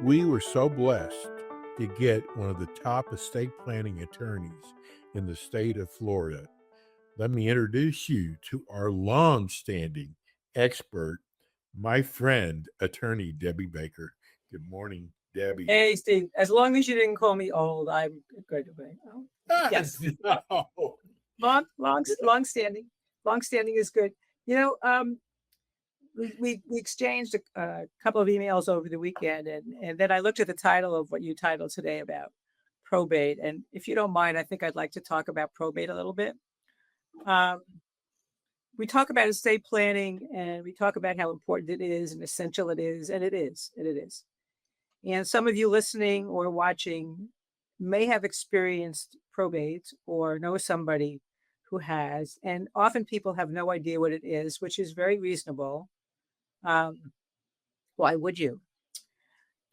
We were so blessed to get one of the top estate planning attorneys in the state of Florida. Let me introduce you to our long-standing expert, my friend, attorney Debbie Baker. Good morning, Debbie. Hey, Steve. As long as you didn't call me old, I'm good to be. Oh, yes, No. long standing. Long standing is good. You know, we exchanged a couple of emails over the weekend, and then I looked at the title of what you titled today about probate. And if you don't mind, I think I'd like to talk about probate a little bit. Um, we talk about estate planning, and we talk about how important it is and essential it is, and it is, and it is. And some of you listening or watching may have experienced probate or know somebody who has. And often people have no idea what it is, which is very reasonable. Why would you?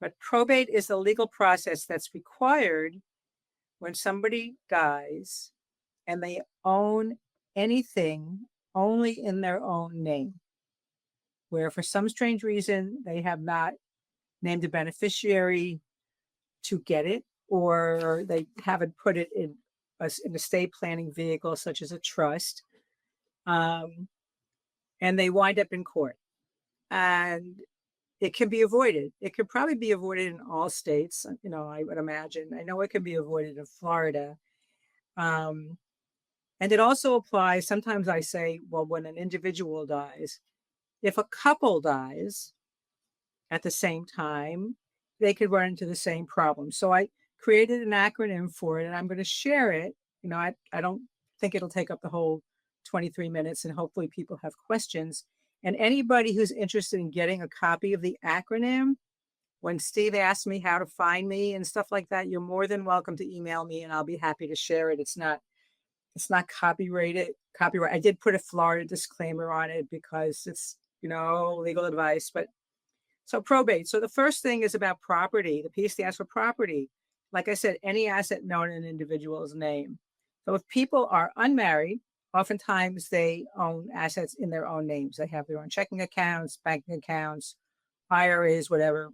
But probate is the legal process that's required when somebody dies and they own anything only in their own name, where for some strange reason they have not named a beneficiary to get it, or they haven't put it in an estate planning vehicle such as a trust, and they wind up in court. And it can be avoided. It could probably be avoided in all states, I would imagine. I know it can be avoided in Florida. And it also applies, sometimes I say, well, when an individual dies, if a couple dies at the same time, they could run into the same problem. So I created an acronym for it, and I'm going to share it. I don't think it'll take up the whole 23 minutes, and hopefully people have questions. And anybody who's interested in getting a copy of the acronym, when Steve asked me how to find me and stuff like that, you're more than welcome to email me, and I'll be happy to share it. It's not copyrighted. I did put a Florida disclaimer on it because it's, legal advice. But so probate. So the first thing is about property. The P stands for property. Like I said, any asset known in an individual's name. So if people are unmarried, oftentimes they own assets in their own names. They have their own checking accounts, banking accounts, IRAs, whatever.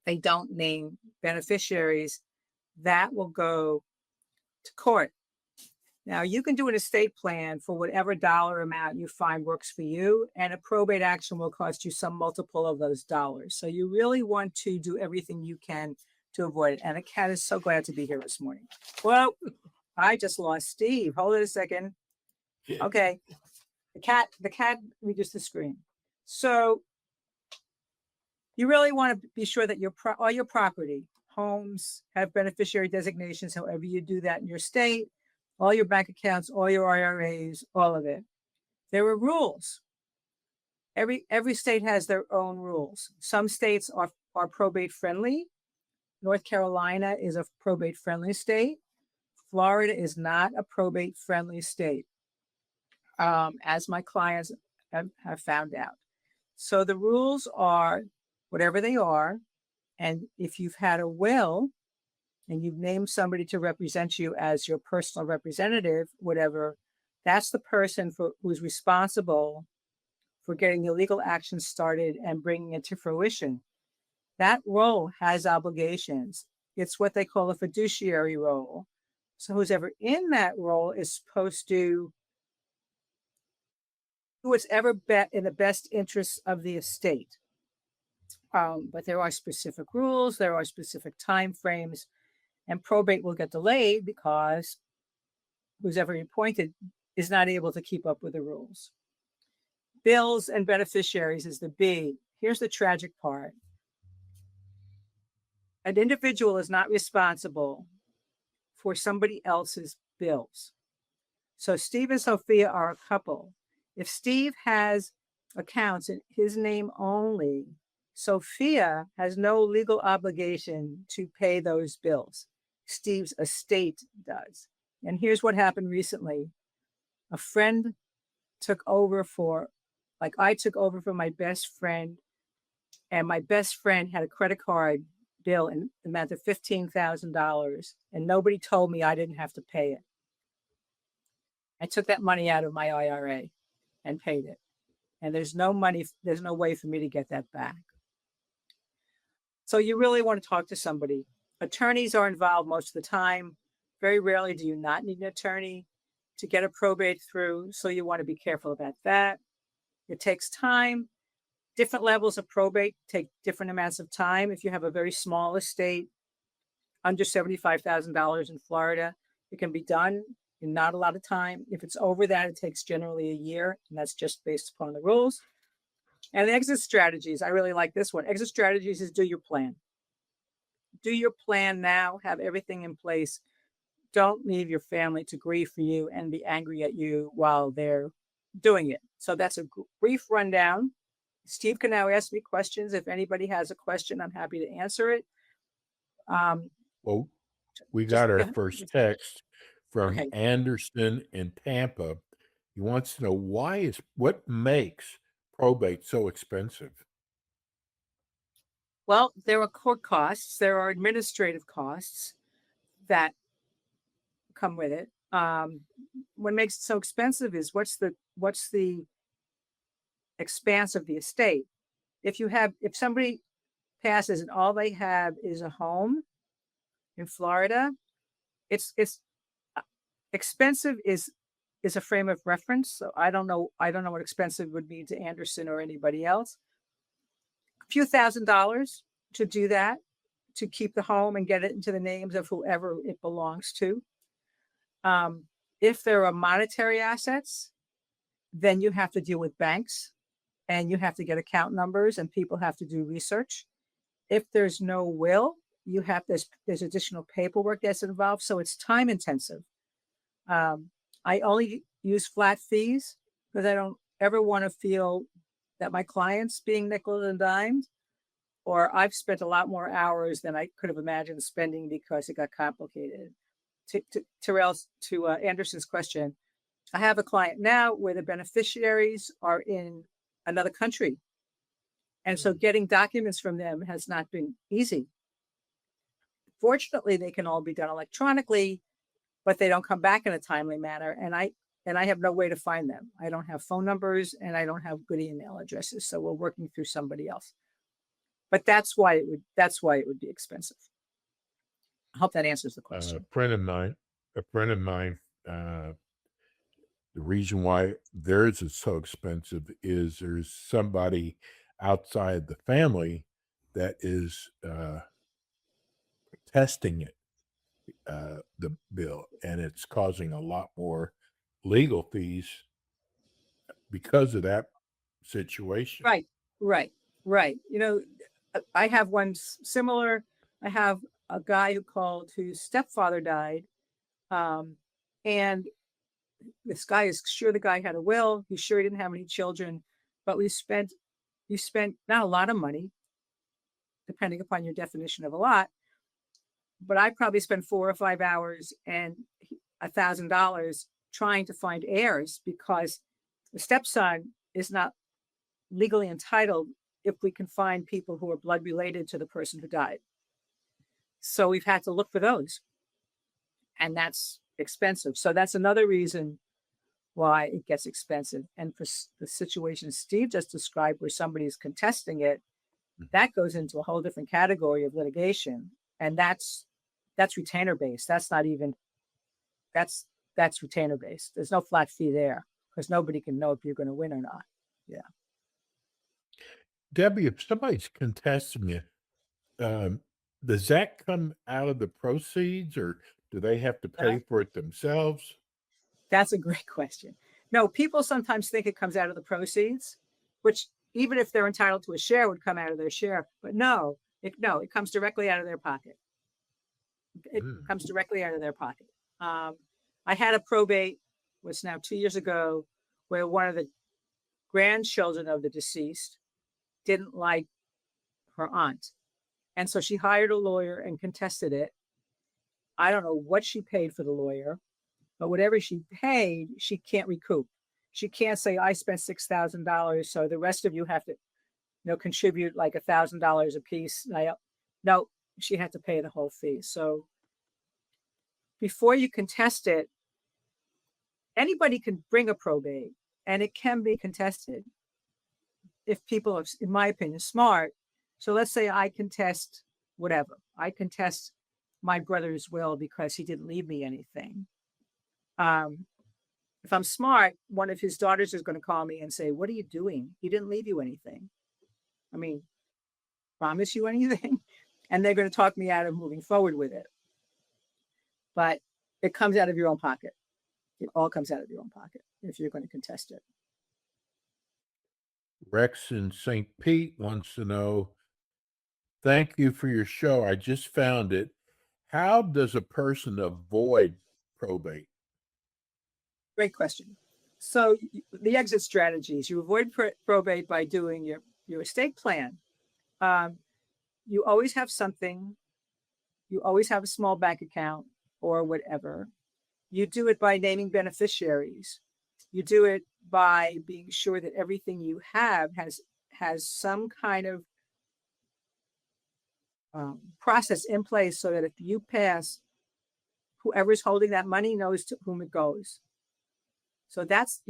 They don't name beneficiaries. That will go to court. Now, you can do an estate plan for whatever dollar amount you find works for you, and a probate action will cost you some multiple of those dollars. So you really want to do everything you can to avoid it. And the cat is so glad to be here this morning. Well, I just lost Steve. Hold it a second. Okay. The cat reduced the screen. So you really want to be sure that all your property, homes, have beneficiary designations, however you do that in your state, all your bank accounts, all your IRAs, all of it. There are rules. Every state has their own rules. Some states are probate friendly. North Carolina is a probate friendly state. Florida is not a probate friendly state, as my clients have found out. So the rules are whatever they are. And if you've had a will and you've named somebody to represent you as your personal representative, whatever, that's the person who's responsible for getting the legal action started and bringing it to fruition. That role has obligations. It's what they call a fiduciary role. So who's ever in that role is supposed to do what's ever in the best interests of the estate. But there are specific rules, there are specific time frames, and probate will get delayed because who's ever appointed is not able to keep up with the rules. Bills and beneficiaries is the B. Here's the tragic part. An individual is not responsible for somebody else's bills. So Steve and Sophia are a couple. If Steve has accounts in his name only, Sophia has no legal obligation to pay those bills. Steve's estate does. And here's what happened recently. A friend took over I took over for my best friend, and my best friend had a credit card bill in the amount of $15,000, and nobody told me I didn't have to pay it. I took that money out of my IRA and paid it. And there's no way for me to get that back. So you really want to talk to somebody. Attorneys are involved most of the time. Very rarely do you not need an attorney to get a probate through. So you want to be careful about that. It takes time. Different levels of probate take different amounts of time. If you have a very small estate, under $75,000 in Florida, it can be done in not a lot of time. If it's over that, it takes generally a year, and that's just based upon the rules. And exit strategies, I really like this one. Exit strategies is do your plan. Do your plan now, have everything in place. Don't leave your family to grieve for you and be angry at you while they're doing it. So that's a brief rundown. Steve can now ask me questions. If anybody has a question, I'm happy to answer it. Well, we Just got our yeah. first text from Okay. Anderson in Tampa. He wants to know what makes probate so expensive? Well, there are court costs, there are administrative costs that come with it. What makes it so expensive is what's the expanse of the estate. If somebody passes and all they have is a home in Florida, it's expensive is a frame of reference. So I don't know what expensive would mean to Anderson or anybody else. A few $1,000s to do that, to keep the home and get it into the names of whoever it belongs to. If there are monetary assets, then you have to deal with banks and you have to get account numbers and people have to do research. If there's no will, there's additional paperwork that's involved. So it's time intensive. I only use flat fees because I don't ever want to feel that my client's being nickel and dimed, or I've spent a lot more hours than I could have imagined spending because it got complicated. To Anderson's question, I have a client now where the beneficiaries are in another country. And so getting documents from them has not been easy. Fortunately, they can all be done electronically, but they don't come back in a timely manner. And I have no way to find them. I don't have phone numbers and I don't have good email addresses. So we're working through somebody else. But that's why it would be expensive. I hope that answers the question. A friend of mine, the reason why theirs is so expensive is there's somebody outside the family that is testing it, the bill, and it's causing a lot more legal fees because of that situation. Right, right, right. I have one similar. I have a guy who called whose stepfather died. And this guy is sure the guy had a will. He's sure he didn't have any children, but you spent not a lot of money, depending upon your definition of a lot, but I probably spent 4 or 5 hours and $1,000 trying to find heirs because the stepson is not legally entitled if we can find people who are blood related to the person who died. So we've had to look for those. And that's expensive. So that's another reason why it gets expensive. And for the situation Steve just described, where somebody is contesting it, that goes into a whole different category of litigation. And that's retainer based. That's retainer based. There's no flat fee there because nobody can know if you're going to win or not. Yeah. Debbie, if somebody's contesting it, does that come out of the proceeds or do they have to pay for it themselves? That's a great question. No, people sometimes think it comes out of the proceeds, which even if they're entitled to a share would come out of their share. But no, it comes directly out of their pocket. It comes directly out of their pocket. I had a probate, was now 2 years ago, where one of the grandchildren of the deceased didn't like her aunt. And so she hired a lawyer and contested it. I don't know what she paid for the lawyer, but whatever she paid, she can't recoup. She can't say, I spent $6,000, so the rest of you have to, contribute like $1,000 a piece. No, she had to pay the whole fee. So before you contest it, anybody can bring a probate and it can be contested if people are, in my opinion, smart So let's say I contest whatever. I contest my brother's will because he didn't leave me anything. If I'm smart, one of his daughters is going to call me and say, "What are you doing? He didn't leave you anything. I mean, promise you anything?" And they're going to talk me out of moving forward with it. But it comes out of your own pocket. It all comes out of your own pocket if you're going to contest it. Rex in St. Pete wants to know, thank you for your show. I just found it. How does a person avoid probate? Great question. So the exit strategies, you avoid probate by doing your estate plan. You always have something. You always have a small bank account or whatever. You do it by naming beneficiaries. You do it by being sure that everything you have has some kind of process in place so that if you pass, whoever's holding that money knows to whom it goes. So that's,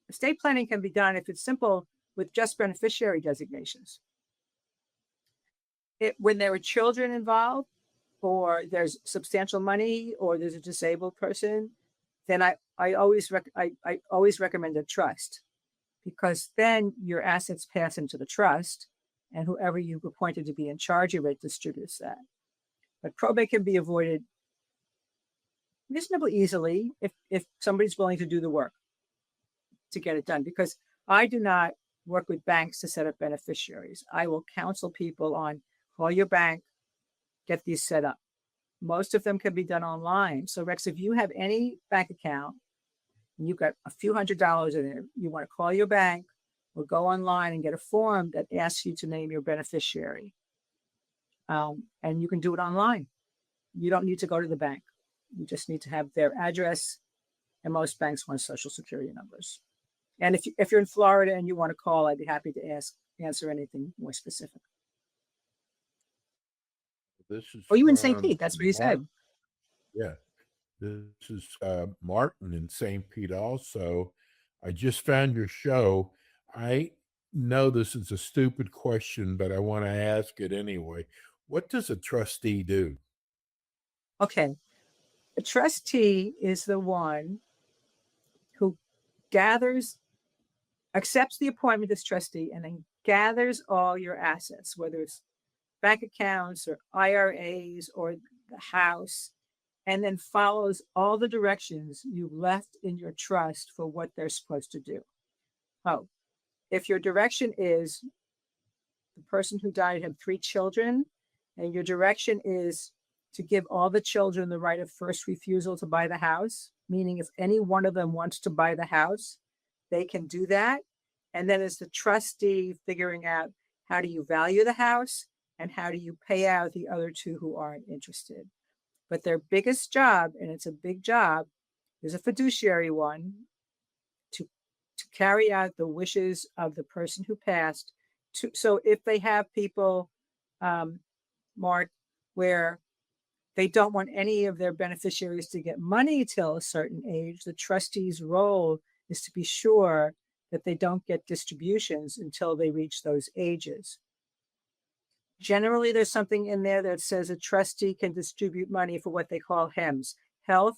estate planning can be done if it's simple with just beneficiary designations. When there are children involved, or there's substantial money, or there's a disabled person, then I always recommend a trust, because then your assets pass into the trust, and whoever you've appointed to be in charge of it distributes that. But probate can be avoided reasonably easily if somebody's willing to do the work to get it done, because I do not work with banks to set up beneficiaries. I will counsel people on, call your bank, get these set up. Most of them can be done online. So Rex, if you have any bank account and you've got a few $100s in it, you want to call your bank or go online and get a form that asks you to name your beneficiary. And you can do it online. You don't need to go to the bank. You just need to have their address, and most banks want social security numbers. And if you're in Florida and you want to call, I'd be happy to answer anything more specific. This is you in St. Pete? That's what you said. Yeah. This is Martin in St. Pete also. I just found your show. I know this is a stupid question, but I want to ask it anyway. What does a trustee do? Okay. A trustee is the one who accepts the appointment as trustee, and then gathers all your assets, whether it's bank accounts or IRAs or the house, and then follows all the directions you've left in your trust for what they're supposed to do. Oh, if your direction is the person who died had 3 children, and your direction is to give all the children the right of first refusal to buy the house, meaning if any one of them wants to buy the house, they can do that. And then as the trustee, figuring out how do you value the house and how do you pay out the other 2 who aren't interested. But their biggest job, and it's a big job, is a fiduciary one, to carry out the wishes of the person who passed. So if they have people, Mark, where they don't want any of their beneficiaries to get money till a certain age, the trustee's role is to be sure that they don't get distributions until they reach those ages. Generally, there's something in there that says a trustee can distribute money for what they call HEMS: health,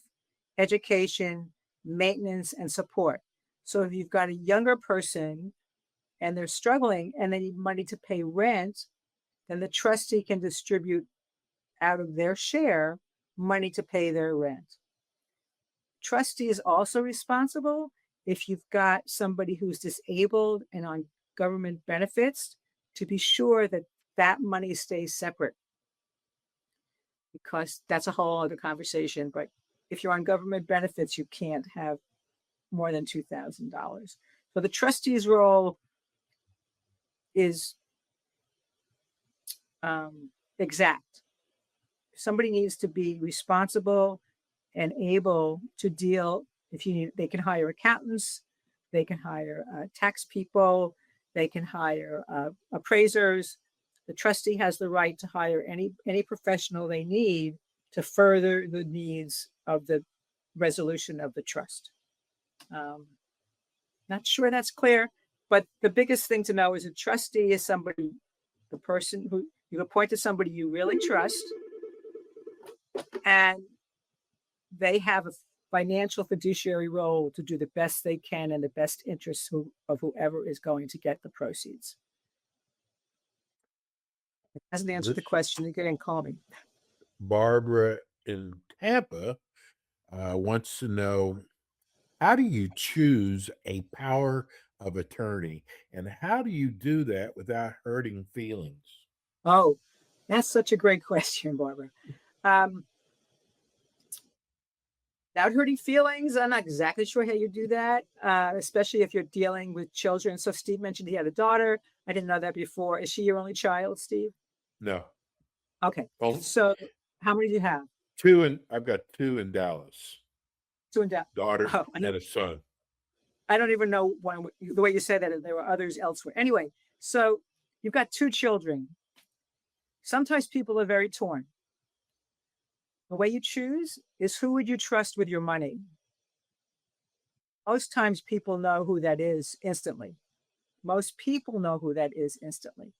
education, maintenance, and support. So if you've got a younger person and they're struggling and they need money to pay rent, then the trustee can distribute out of their share money to pay their rent. Trustee is also responsible if you've got somebody who's disabled and on government benefits, to be sure that that money stays separate, because that's a whole other conversation. But if you're on government benefits, you can't have more than $2,000. So the trustee's role is exact. Somebody needs to be responsible and able to deal. They can hire accountants, they can hire tax people, they can hire appraisers. The trustee has the right to hire any professional they need to further the needs of the resolution of the trust. Not sure that's clear, but the biggest thing to know is a trustee is somebody the person who you appointed somebody you really trust, and they have a financial fiduciary role to do the best they can in the best interests of whoever is going to get the proceeds. It hasn't answered the This question. You can call me. Barbara in Tampa wants to know, how do you choose a power of attorney, and how do you do that without hurting feelings? Oh, that's such a great question, Barbara. Um, Without hurting feelings, I'm not exactly sure how you do that, especially if you're dealing with children. So Steve mentioned he had a daughter. I didn't know that before. Is she your only child, Steve? No. Okay. Well, So how many do you have? I've got two in Dallas, Two and down. daughter Oh, and a son. I don't even know the way you said that. There were others elsewhere. Anyway, so you've got two children. Sometimes people are very torn. The way you choose is who would you trust with your money? Most times people know who that is instantly. Most people know who that is instantly.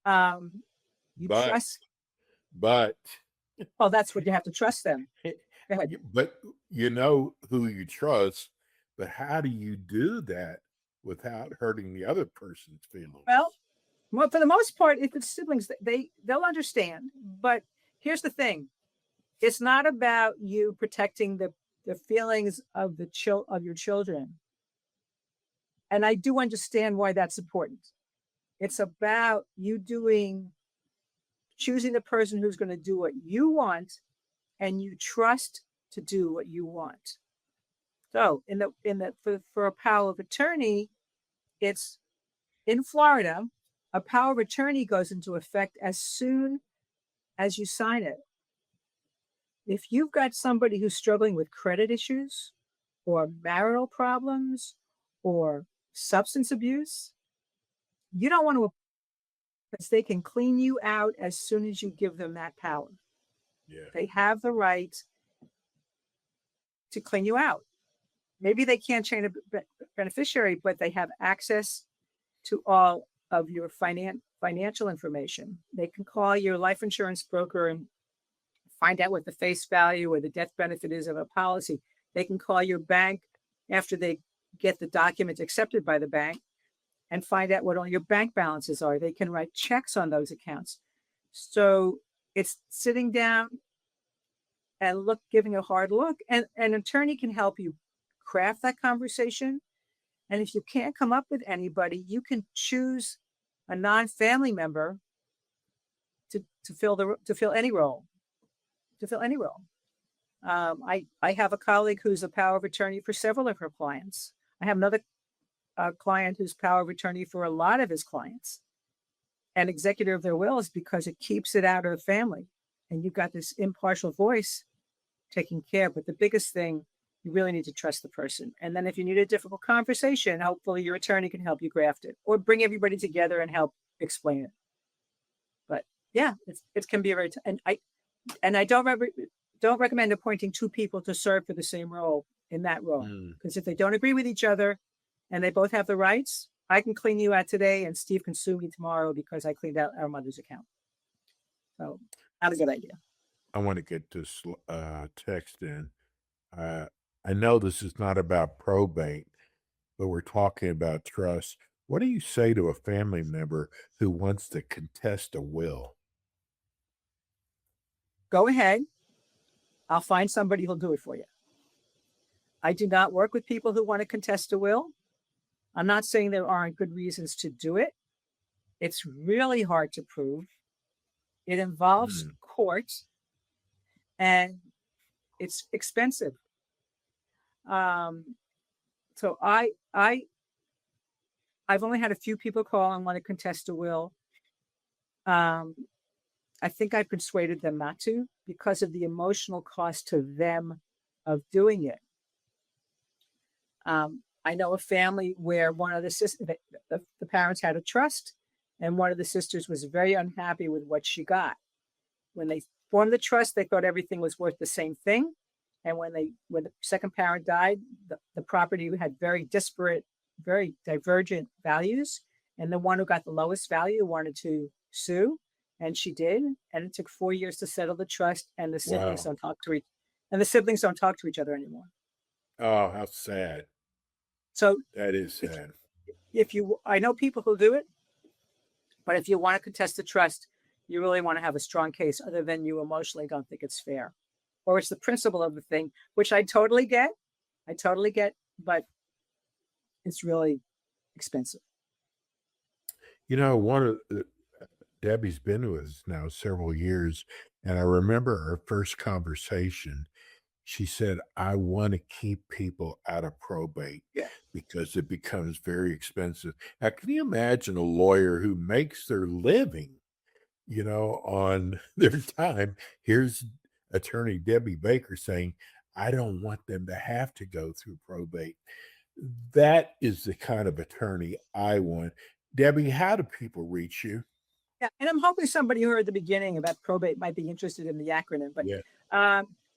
You But trust, but well, that's what you have to trust them. Go ahead. but you know who you trust, but how do you do that without hurting the other person's feelings? Well, for the most part, if it's siblings, they'll understand. But here's the thing: it's not about you protecting the feelings of of your children. And I do understand why that's important. It's about you choosing the person who's going to do what you want, and you trust to do what you want. So for a power of attorney, it's in Florida. A power of attorney goes into effect as soon as you sign it. If you've got somebody who's struggling with credit issues or marital problems or substance abuse, you don't want to, because they can clean you out as soon as you give them that power. Yeah. They have the right to clean you out. Maybe they can't change a beneficiary, but they have access to all of your financial information. They can call your life insurance broker and find out what the face value or the death benefit is of a policy. They can call your bank after they get the document accepted by the bank and find out what all your bank balances are. They can write checks on those accounts. So it's sitting down and giving a hard look, and an attorney can help you craft that conversation. And if you can't come up with anybody, you can choose a non-family member to fill any role. I have a colleague who's a power of attorney for several of her clients. I have another client who's power of attorney for a lot of his clients, and executor of their wills, because it keeps it out of the family, and you've got this impartial voice taking care. But the biggest thing, you really need to trust the person. And then if you need a difficult conversation, hopefully your attorney can help you craft it or bring everybody together and help explain it. But yeah, it can be a very and I don't recommend appointing two people to serve for the same role in that role, because if they don't agree with each other and they both have the rights, I can clean you out today and Steve can sue me tomorrow because I cleaned out our mother's account. So not a good idea. I want to get this text in. I know this is not about probate, but we're talking about trust. What do you say to a family member who wants to contest a will? Go ahead. I'll find somebody who'll do it for you. I do not work with people who want to contest a will. I'm not saying there aren't good reasons to do it. It's really hard to prove. It involves court, and it's expensive. So I've only had a few people call and want to contest a will. I think I persuaded them not to because of the emotional cost to them of doing it. I know a family where one of the parents had a trust, and one of the sisters was very unhappy with what she got. When they formed the trust, they thought everything was worth the same thing. And when the second parent died, the property had very disparate, very divergent values. And the one who got the lowest value wanted to sue, and she did. And it took 4 years to settle the trust, and the siblings Wow. don't talk to each other anymore. Oh, how sad. So That is if sad. I know people who do it, but if you want to contest the trust, you really want to have a strong case, other than you emotionally don't think it's fair, or it's the principle of the thing, which I totally get. But it's really expensive. You know, one of Debbie's been with us now several years, and I remember our first conversation. She said, "I want to keep people out of probate Yeah. because it becomes very expensive." Now, can you imagine a lawyer who makes their living, on their time? Here's attorney Debbie Baker saying, "I don't want them to have to go through probate." That is the kind of attorney I want. Debbie, how do people reach you? Yeah, and I'm hoping somebody who heard at the beginning about probate might be interested in the acronym. But Yeah.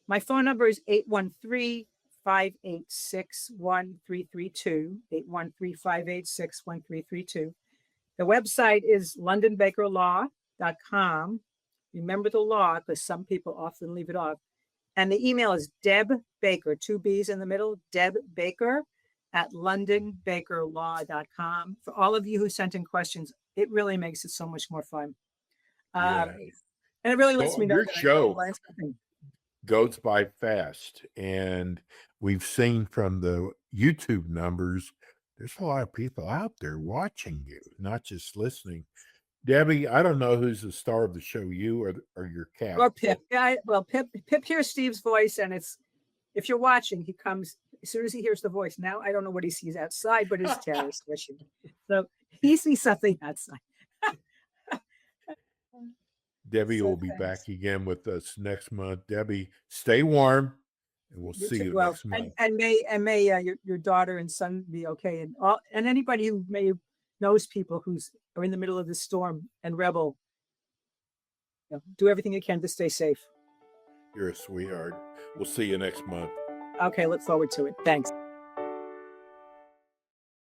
my phone number is 813-586-1332, 813-586-1332. The website is londonbakerlaw.com. Remember the law, because some people often leave it off. And the email is Deb Baker, 2 B's in the middle, Deb Baker at londonbakerlaw.com. For all of you who sent in questions, it really makes it so much more fun. Yeah. And it really lets Well, me know your that I show learned something. goes by fast, and we've seen from the YouTube numbers, there's a lot of people out there watching you, not just listening. Debbie, I don't know who's the star of the show, you or your cat. Or Pip. Yeah, Pip hears Steve's voice, and if you're watching, he comes as soon as he hears the voice. Now I don't know what he sees outside, but his terrorist wishing. So he sees something outside. Debbie will be back again with us next month. Debbie, stay warm, and we'll see you next month. And may your daughter and son be okay, and anybody who knows people are in the middle of this storm and rebel. Do everything you can to stay safe. You're a sweetheart. We'll see you next month. Okay, look forward to it. Thanks.